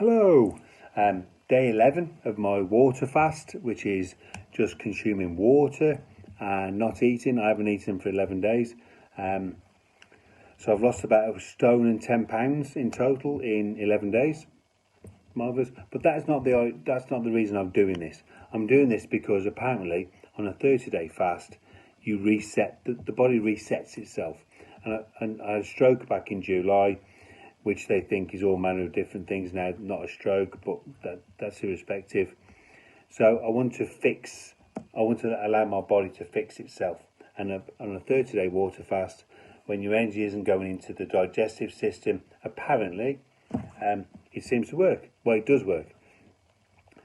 Hello, day 11 of my water fast, which is just consuming water and not eating. I haven't eaten for 11 days. So I've lost about a stone and 10 pounds in total in 11 days. Marvellous. But that's not the reason I'm doing this. I'm doing this because apparently on a 30-day fast, you reset, the body resets itself. And I had a stroke back in July, which they think is all manner of different things now, not a stroke, but that's irrespective. So I want to allow my body to fix itself. And on a 30-day water fast, when your energy isn't going into the digestive system, apparently it seems to work. Well, it does work.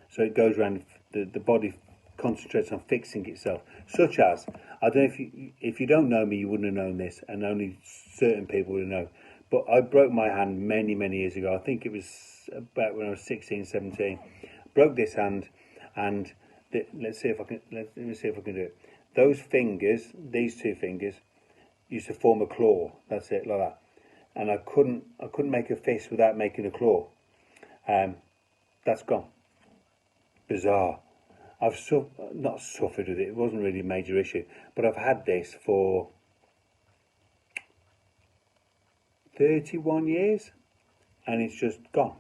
So it goes around, the body concentrates on fixing itself. Such as, I don't know if you don't know me, you wouldn't have known this, and only certain people would know. But I broke my hand many years ago. I think it was about when I was 16, 17. Broke this hand, and let's see if I can. Let me see if I can do it. Those fingers, these two fingers, used to form a claw. That's it, like that. And I couldn't make a fist without making a claw. That's gone. Bizarre. I've not suffered with it. It wasn't really a major issue, but I've had this for 31 years and it's just gone.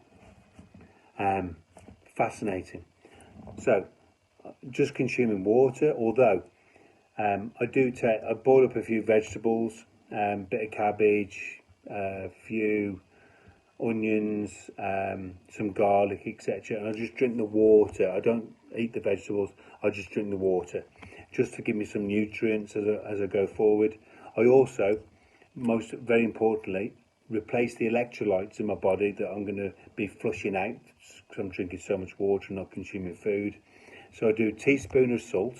Fascinating. So just consuming water, although I boil up a few vegetables, bit of cabbage, a few onions, some garlic, etc. And I just drink the water. I don't eat the vegetables, I just drink the water just to give me some nutrients as I go forward. I also, very importantly, replace the electrolytes in my body that I'm going to be flushing out because I'm drinking so much water and not consuming food. So I do a teaspoon of salt,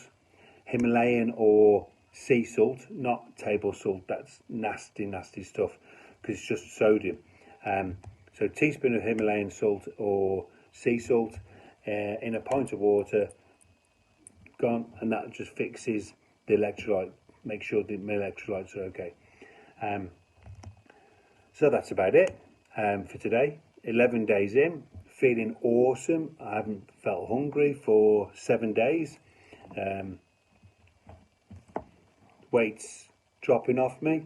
Himalayan or sea salt, not table salt. That's nasty stuff because it's just sodium. So a teaspoon of Himalayan salt or sea salt in a pint of water, gone, and that just fixes the electrolyte, make sure the electrolytes are okay. So that's about it for today. 11 days in, feeling awesome. I haven't felt hungry for 7 days. Weight's dropping off me.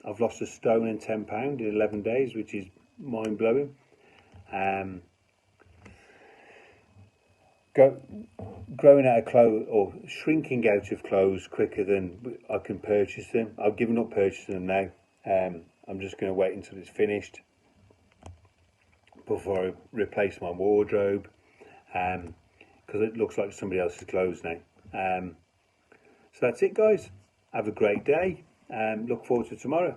I've lost a stone and 10 pounds in 11 days, which is mind-blowing. Growing out of clothes, or shrinking out of clothes quicker than I can purchase them. I've given up purchasing them now. I'm just going to wait until it's finished before I replace my wardrobe, because it looks like somebody else's clothes now. So that's it, guys. Have a great day. Look forward to tomorrow.